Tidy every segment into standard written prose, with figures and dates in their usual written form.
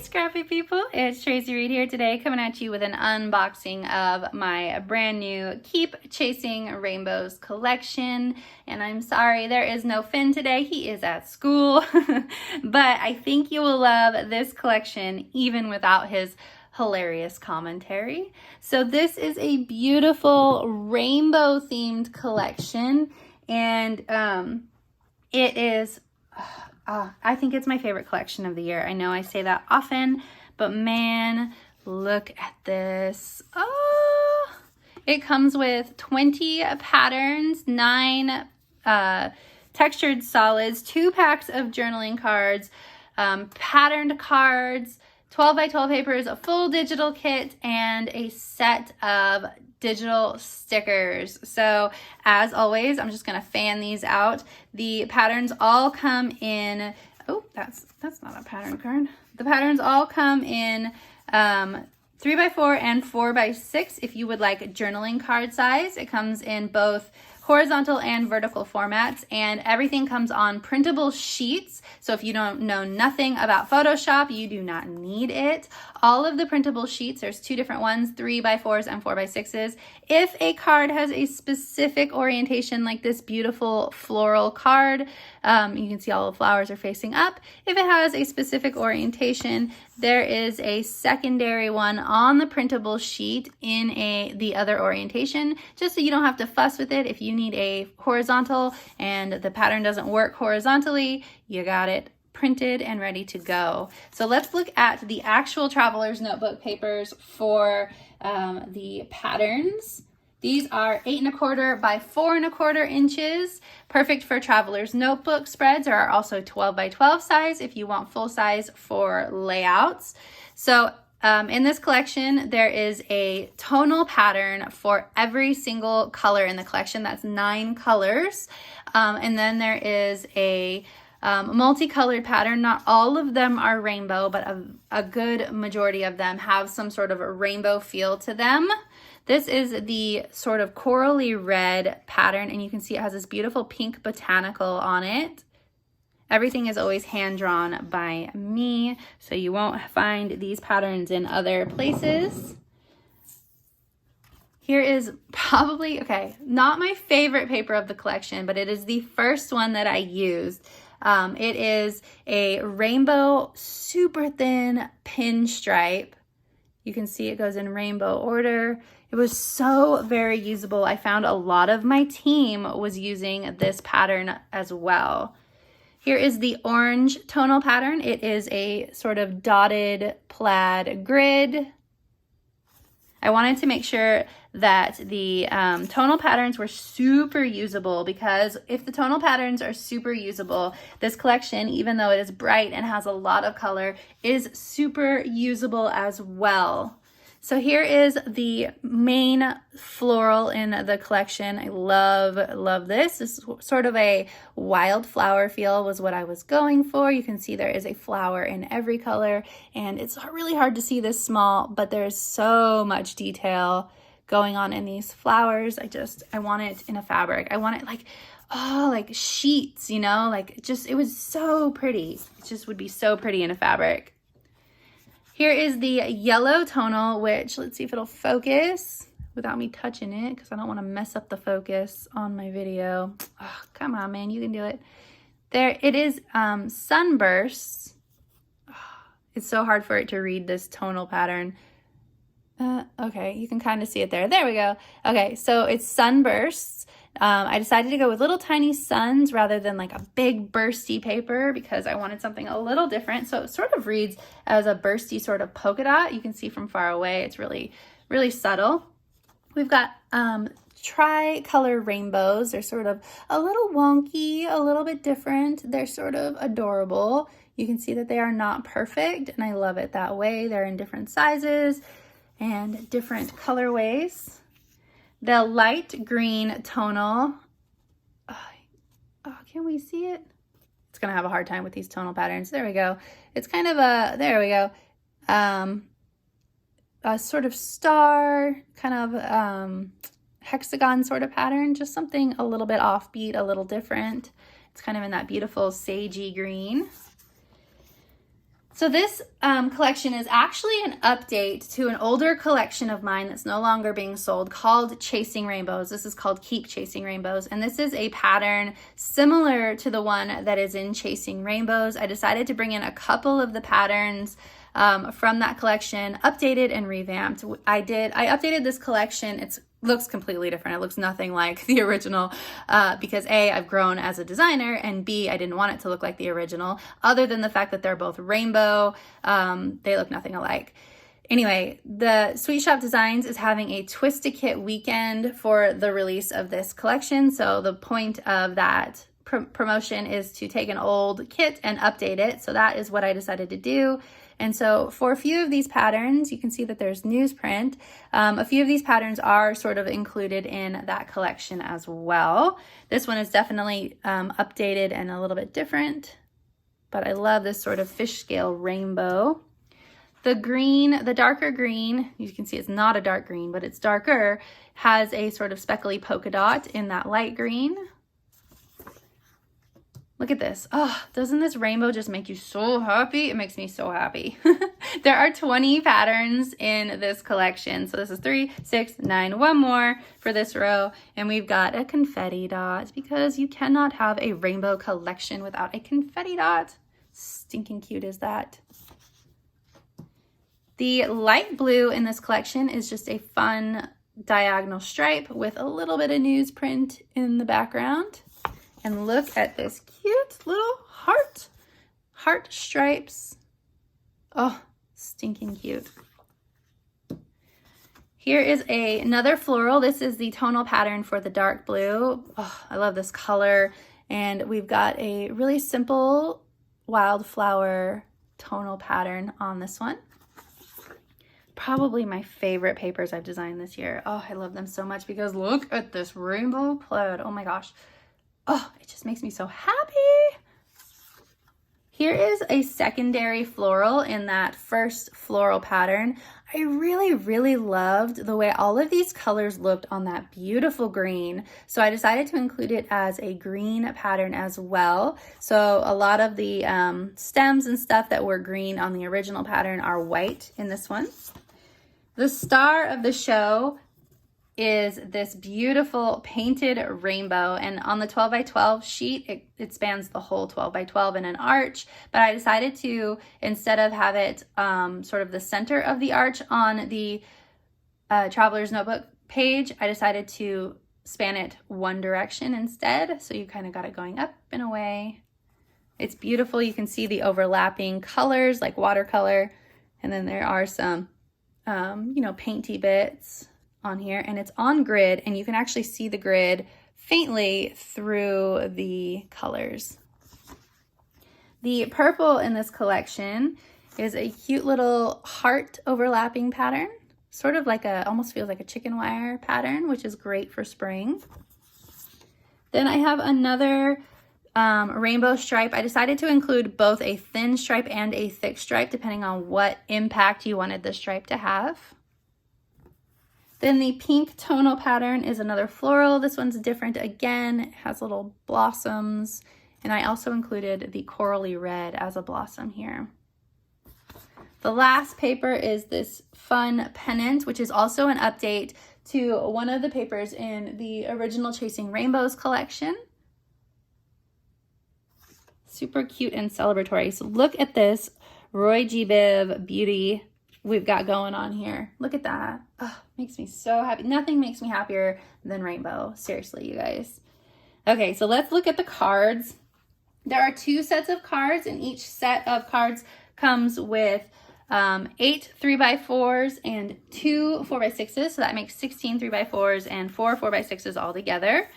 Scrappy people, it's Traci Reed here today, coming at you with an unboxing of my brand new Keep Chasing Rainbows collection. And I'm sorry there is no Finn today, he is at school, but I think you will love this collection even without his hilarious commentary. So this is a beautiful rainbow themed collection, and it is I think it's my favorite collection of the year. I know I say that often, but man, look at this. Oh, it comes with 20 patterns, 9 textured solids, 2 packs of journaling cards, patterned cards, 12 by 12 papers, a full digital kit, and a set of digital stickers. So as always, I'm just gonna fan these out. The patterns all come in, oh, that's not a pattern card. The patterns all come in 3x4 and 4x6 if you would like journaling card size. It comes in both horizontal and vertical formats, and everything comes on printable sheets. So if you don't know nothing about Photoshop, you do not need it. All of the printable sheets, there's 2 different ones, 3x4s and 4x6s. If a card has a specific orientation, like this beautiful floral card, you can see all the flowers are facing up. If it has a specific orientation, there is a secondary one on the printable sheet in the other orientation, just so you don't have to fuss with it. If you need a horizontal and the pattern doesn't work horizontally, you got it printed and ready to go. So let's look at the actual traveler's notebook papers for the patterns. These are 8 1/4 by 4 1/4 inches, perfect for traveler's notebook spreads. There are also 12 by 12 size if you want full size for layouts. So in this collection, there is a tonal pattern for every single color in the collection. That's 9 colors. And then there is a multicolored pattern. Not all of them are rainbow, but a good majority of them have some sort of a rainbow feel to them. This is the sort of corally red pattern, and you can see it has this beautiful pink botanical on it. Everything is always hand-drawn by me, so you won't find these patterns in other places. Here is probably, okay, not my favorite paper of the collection, but it is the first one that I used. It is a rainbow super thin pinstripe. You can see it goes in rainbow order. It was so very usable. I found a lot of my team was using this pattern as well. Here is the orange tonal pattern. It is a sort of dotted plaid grid. I wanted to make sure that the tonal patterns were super usable, because if the tonal patterns are super usable, this collection, even though it is bright and has a lot of color, is super usable as well. So here is the main floral in the collection. I love this. This is sort of a wildflower feel was what I was going for. You can see there is a flower in every color, and it's really hard to see this small, but there's so much detail going on in these flowers. I want it in a fabric. I want it like, oh, like sheets, you know, like just, it was so pretty. It just would be so pretty in a fabric. Here is the yellow tonal, which let's see if it'll focus without me touching it, because I don't want to mess up the focus on my video. Oh, come on, man, you can do it. There it is, sunbursts. Oh, it's so hard for it to read this tonal pattern. Okay, you can kind of see it there. There we go. Okay, so it's sunbursts. I decided to go with little tiny suns rather than like a big bursty paper, because I wanted something a little different. So it sort of reads as a bursty sort of polka dot. You can see from far away, it's really, really subtle. We've got tri-color rainbows. They're sort of a little wonky, a little bit different. They're sort of adorable. You can see that they are not perfect, and I love it that way. They're in different sizes and different colorways. The light green tonal, oh, can we see it? It's gonna have a hard time with these tonal patterns. There we go. It's kind of a, there we go. A sort of star, kind of hexagon sort of pattern, just something a little bit offbeat, a little different. It's kind of in that beautiful sagey green. So this collection is actually an update to an older collection of mine that's no longer being sold called Chasing Rainbows. This is called Keep Chasing Rainbows, and this is a pattern similar to the one that is in Chasing Rainbows. I decided to bring in a couple of the patterns from that collection, updated and revamped. I updated this collection. It looks completely different. It looks nothing like the original because A, I've grown as a designer, and B, I didn't want it to look like the original, other than the fact that they're both rainbow. They look nothing alike. Anyway, the Sweet Shop Designs is having a Twist-A-Kit weekend for the release of this collection. So the point of that promotion is to take an old kit and update it. So that is what I decided to do. And so for a few of these patterns, you can see that there's newsprint. A few of these patterns are sort of included in that collection as well. This one is definitely updated and a little bit different, but I love this sort of fish scale rainbow. The green, the darker green, you can see it's not a dark green, but it's darker, has a sort of speckly polka dot in that light green. Look at this. Oh, doesn't this rainbow just make you so happy? It makes me so happy. There are 20 patterns in this collection. So this is 3, 6, 9, one more for this row. And we've got a confetti dot because you cannot have a rainbow collection without a confetti dot. Stinking cute is that. The light blue in this collection is just a fun diagonal stripe with a little bit of newsprint in the background. And look at this cute little heart stripes. Oh, stinking cute. Here is another floral. This is the tonal pattern for the dark blue. Oh, I love this color. And we've got a really simple wildflower tonal pattern on this one. Probably my favorite papers I've designed this year. Oh, I love them so much because look at this rainbow plaid. Oh my gosh. Oh, it just makes me so happy. Here is a secondary floral in that first floral pattern. I really loved the way all of these colors looked on that beautiful green. So I decided to include it as a green pattern as well. So a lot of the stems and stuff that were green on the original pattern are white in this one. The star of the show is this beautiful painted rainbow, and on the 12 by 12 sheet it spans the whole 12 by 12 in an arch, but I decided to, instead of have it sort of the center of the arch on the Traveler's Notebook page, I decided to span it one direction instead, so you kind of got it going up and away. It's beautiful. You can see the overlapping colors like watercolor, and then there are some painty bits on here, and it's on grid, and you can actually see the grid faintly through the colors. The purple in this collection is a cute little heart overlapping pattern, sort of like almost feels like a chicken wire pattern, which is great for spring. Then I have another rainbow stripe. I decided to include both a thin stripe and a thick stripe depending on what impact you wanted the stripe to have. Then the pink tonal pattern is another floral. This one's different again. It has little blossoms, and I also included the corally red as a blossom here. The last paper is this fun pennant, which is also an update to one of the papers in the original Chasing Rainbows collection. Super cute and celebratory. So look at this ROYGBIV beauty we've got going on here. Look at that. Oh, makes me so happy. Nothing makes me happier than rainbow. Seriously, you guys. Okay, so let's look at the cards. There are 2 sets of cards, and each set of cards comes with 8 3x4s and 2 4x6s. So that makes 16 3x4s and 4 4x6s all together.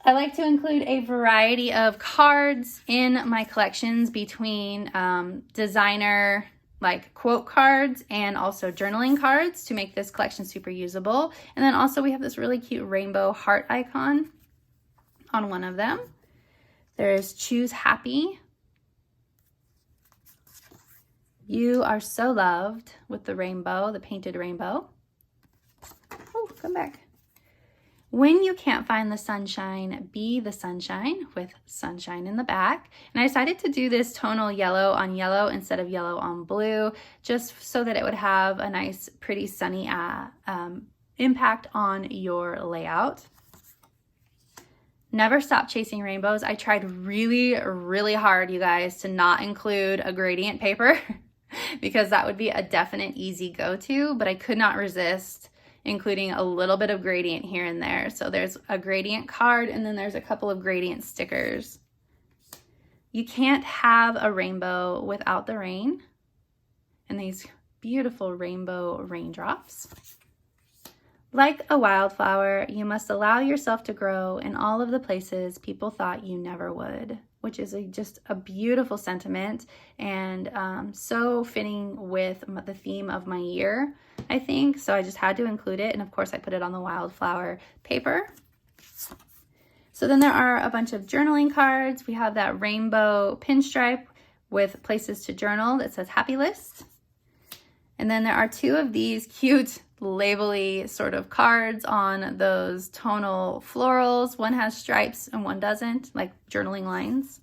I like to include a variety of cards in my collections between designer like quote cards and also journaling cards to make this collection super usable. And then also we have this really cute rainbow heart icon on one of them. There's Choose Happy. You Are So Loved with the rainbow, the painted rainbow. Oh, come back. When you can't find the sunshine, be the sunshine with sunshine in the back. And I decided to do this tonal yellow on yellow instead of yellow on blue, just so that it would have a nice, pretty sunny impact on your layout. Never stop chasing rainbows. I tried really, really hard, you guys, to not include a gradient paper because that would be a definite easy go-to, but I could not resist including a little bit of gradient here and there. So there's a gradient card and then there's a couple of gradient stickers. You can't have a rainbow without the rain and these beautiful rainbow raindrops. Like a wildflower, you must allow yourself to grow in all of the places people thought you never would, which is just a beautiful sentiment and so fitting with the theme of my year, I think. So I just had to include it. And of course I put it on the wildflower paper. So then there are a bunch of journaling cards. We have that rainbow pinstripe with places to journal that says happy list. And then there are two of these cute label-y sort of cards on those tonal florals. One has stripes and one doesn't, like journaling lines.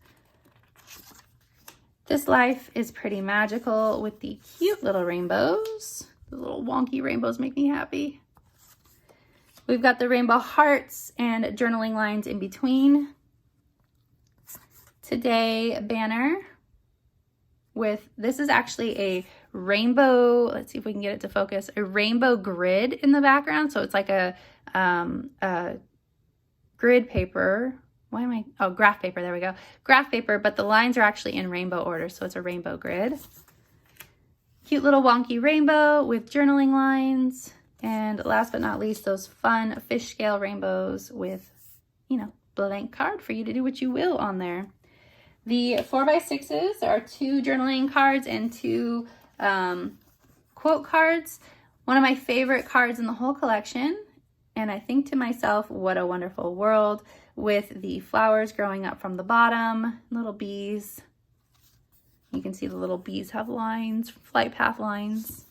This life is pretty magical with the cute little rainbows. The little wonky rainbows make me happy. We've got the rainbow hearts and journaling lines in between. Today banner with, this is actually a rainbow, let's see if we can get it to focus, a rainbow grid in the background. So it's like a grid paper. Why am I, oh, graph paper, there we go. Graph paper, but the lines are actually in rainbow order. So it's a rainbow grid. Cute little wonky rainbow with journaling lines. And last but not least, those fun fish scale rainbows with, you know, blank card for you to do what you will on there. The 4x6s, there are two journaling cards and two quote cards. One of my favorite cards in the whole collection. And I think to myself, what a wonderful world, with the flowers growing up from the bottom, little bees. You can see the little bees have lines, flight path lines.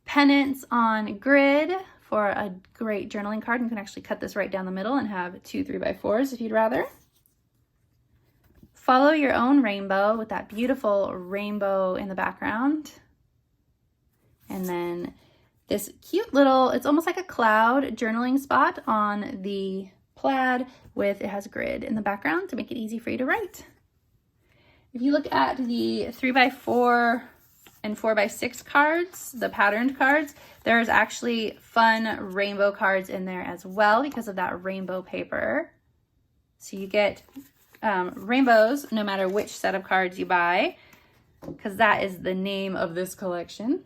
Pennants on grid for a great journaling card. You can actually cut this right down the middle and have two 3x4s if you'd rather. Follow your own rainbow with that beautiful rainbow in the background. And then this cute little, it's almost like a cloud journaling spot on the plaid with, it has a grid in the background to make it easy for you to write. If you look at the 3x4 and 4x6 cards, the patterned cards, there's actually fun rainbow cards in there as well because of that rainbow paper. So you get rainbows no matter which set of cards you buy, because that is the name of this collection.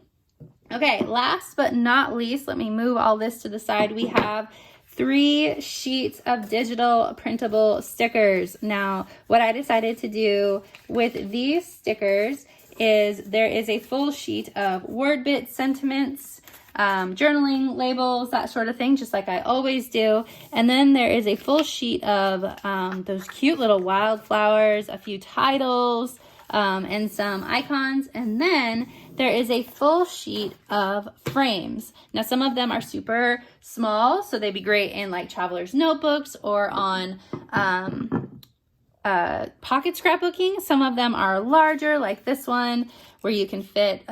Okay, last but not least, let me move all this to the side. We have 3 sheets of digital printable stickers. Now, what I decided to do with these stickers is there is a full sheet of word bits, sentiments, journaling, labels, that sort of thing, just like I always do. And then there is a full sheet of those cute little wildflowers, a few titles, and some icons. And then there is a full sheet of frames. Now, some of them are super small, so they'd be great in like traveler's notebooks or on pocket scrapbooking. Some of them are larger, like this one, where you can fit,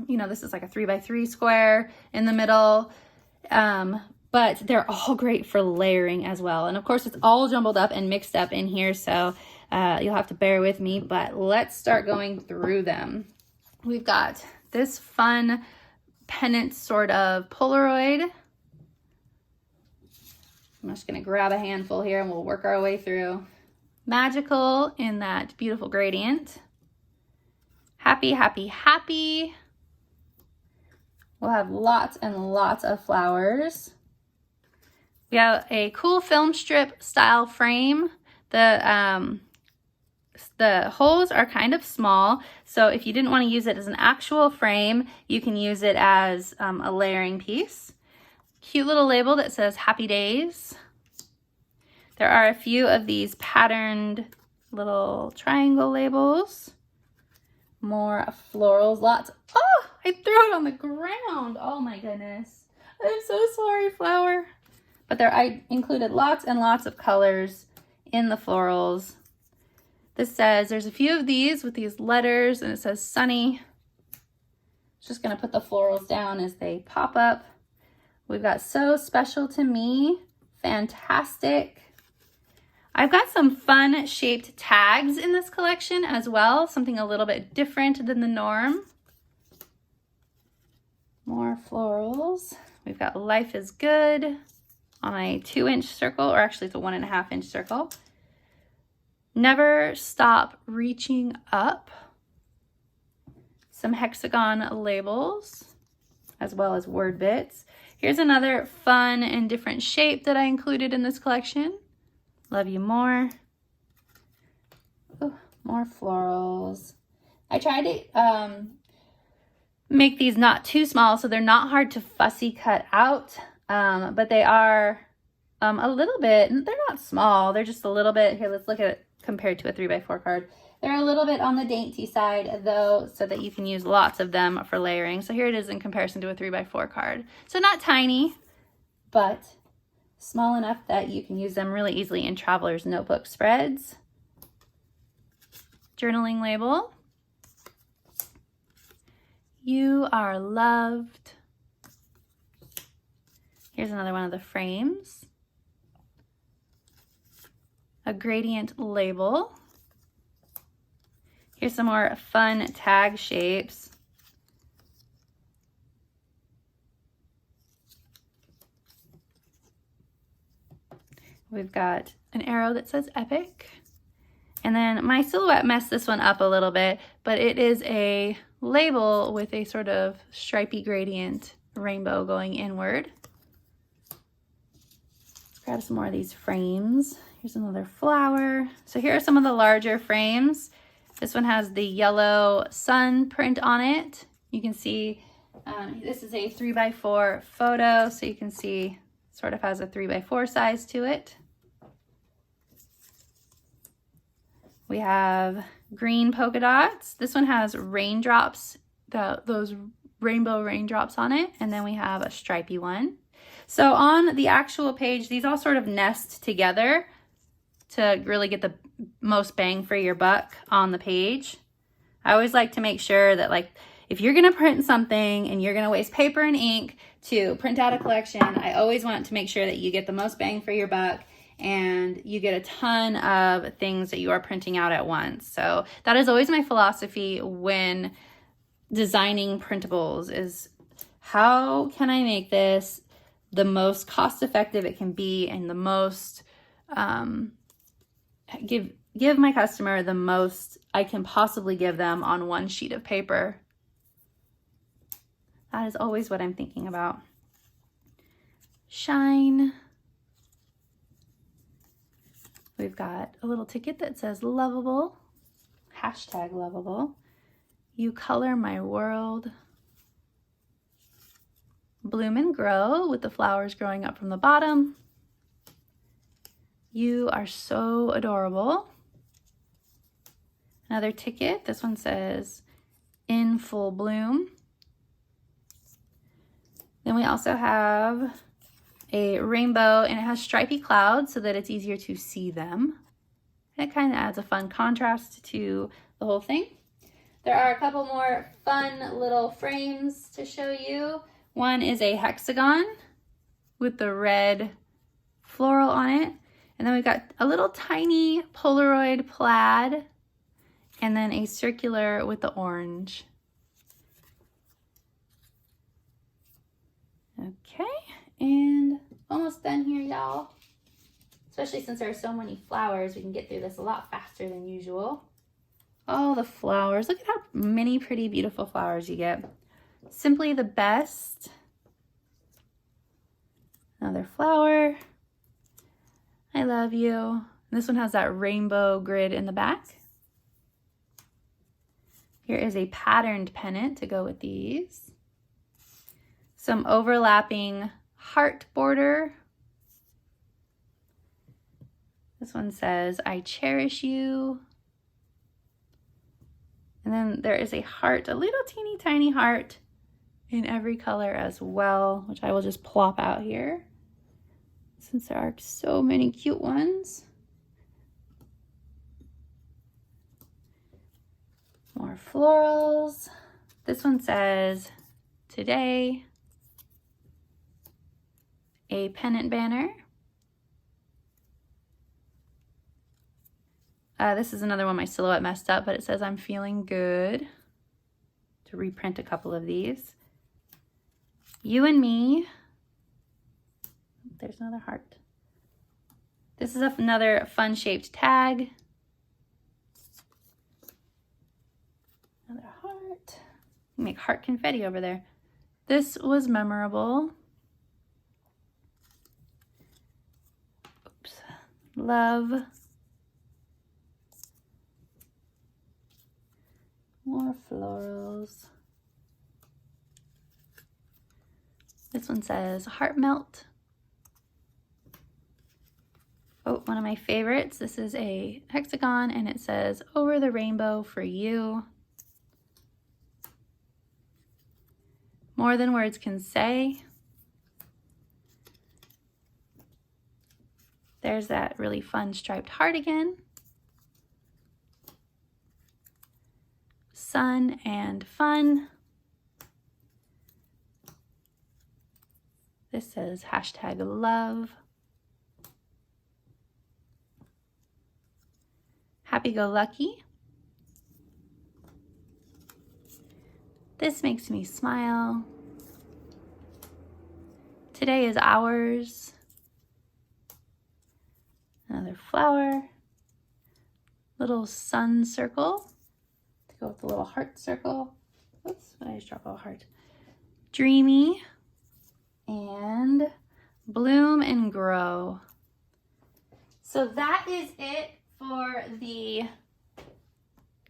you know, this is like a 3x3 square in the middle. But they're all great for layering as well. And of course, it's all jumbled up and mixed up in here, so you'll have to bear with me, but let's start going through them. We've got this fun pennant sort of Polaroid. I'm just gonna grab a handful here and we'll work our way through. Magical in that beautiful gradient. Happy, happy, happy. We'll have lots and lots of flowers. We have a cool film strip style frame. The holes are kind of small, so if you didn't want to use it as an actual frame, you can use it as a layering piece. Cute little label that says Happy Days. There are a few of these patterned little triangle labels. More florals, lots. Oh, I threw it on the ground. Oh my goodness. I'm so sorry, flower. But I included lots and lots of colors in the florals. This says, there's a few of these with these letters, and it says sunny. Just gonna put the florals down as they pop up. We've got so special to me, fantastic. I've got some fun shaped tags in this collection as well, something a little bit different than the norm. More florals. We've got Life is Good on a 2-inch circle, or actually it's a 1.5-inch circle. Never Stop Reaching Up. Some hexagon labels, as well as word bits. Here's another fun and different shape that I included in this collection. Love You More. Ooh, more florals. I tried to make these not too small so they're not hard to fussy cut out, but they are a little bit, they're not small, they're just a little bit, here let's look at it compared to a 3x4 card. They're a little bit on the dainty side though, so that you can use lots of them for layering. So here it is in comparison to a 3x4 card. So not tiny, but small enough that you can use them really easily in traveler's notebook spreads. Journaling label. You Are Loved. Here's another one of the frames. A gradient label. Here's some more fun tag shapes. We've got an arrow that says epic. And then my silhouette messed this one up a little bit, but it is a label with a sort of stripy gradient rainbow going inward. Let's grab some more of these frames. Here's another flower. So here are some of the larger frames. This one has the yellow sun print on it. You can see this is a 3x4 photo, so you can see sort of has a 3x4 size to it. We have green polka dots. This one has raindrops, those rainbow raindrops on it. And then we have a stripy one. So on the actual page, these all sort of nest together to really get the most bang for your buck on the page. I always like to make sure that, like, if you're gonna print something and you're gonna waste paper and ink to print out a collection, I always want to make sure that you get the most bang for your buck and you get a ton of things that you are printing out at once. So that is always my philosophy when designing printables, is how can I make this the most cost-effective it can be and the most, give my customer the most I can possibly give them on one sheet of paper. That is always what I'm thinking about. Shine. We've got a little ticket that says lovable, hashtag lovable. You color my world. Bloom and grow with the flowers growing up from the bottom. You are so adorable. Another ticket. This one says in full bloom. Then we also have a rainbow, and it has stripy clouds so that it's easier to see them. It kind of adds a fun contrast to the whole thing. There are a couple more fun little frames to show you. One is a hexagon with the red floral on it. And then we've got a little tiny Polaroid plaid, and then a circular with the orange. Okay, and almost done here, y'all. Especially since there are so many flowers, we can get through this a lot faster than usual. Oh, the flowers. Look at how many pretty, beautiful flowers you get. Simply the best. Another flower. I love you. This one has that rainbow grid in the back. Here is a patterned pennant to go with these. Some overlapping heart border. This one says, I cherish you. And then there is a heart, a little teeny tiny heart in every color as well, which I will just plop out here. since there are so many cute ones. More florals. This one says, today, a pennant banner. This is another one my silhouette messed up, but it says, I'm feeling good. To reprint a couple of these. You and me. There's another heart. This is another fun shaped tag. Another heart. Make heart confetti over there. This was memorable. Oops. Love. More florals. This one says heart melt. Oh, one of my favorites. This is a hexagon and it says over the rainbow for you. More than words can say. There's that really fun striped heart again. Sun and fun. This says hashtag love. Happy go lucky. This makes me smile. Today is ours. Another flower. Little sun circle. To go with the little heart circle. Oops, I just dropped a heart. Dreamy. And bloom and grow. So that is it for the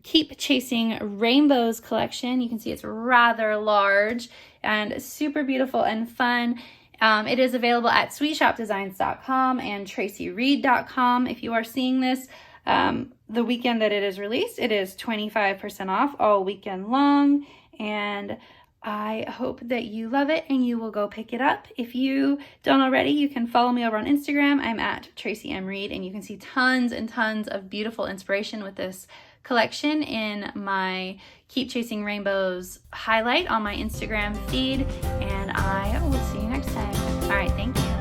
Keep Chasing Rainbows collection. You can see it's rather large and super beautiful and fun. It is available at sweetshopdesigns.com and tracireed.com. If you are seeing this the weekend that it is released, it is 25% off all weekend long, and I hope that you love it and you will go pick it up. If you don't already, you can follow me over on Instagram. I'm at Traci M. Reed, and you can see tons and tons of beautiful inspiration with this collection in my Keep Chasing Rainbows highlight on my Instagram feed, and I will see you next time. All right, thank you.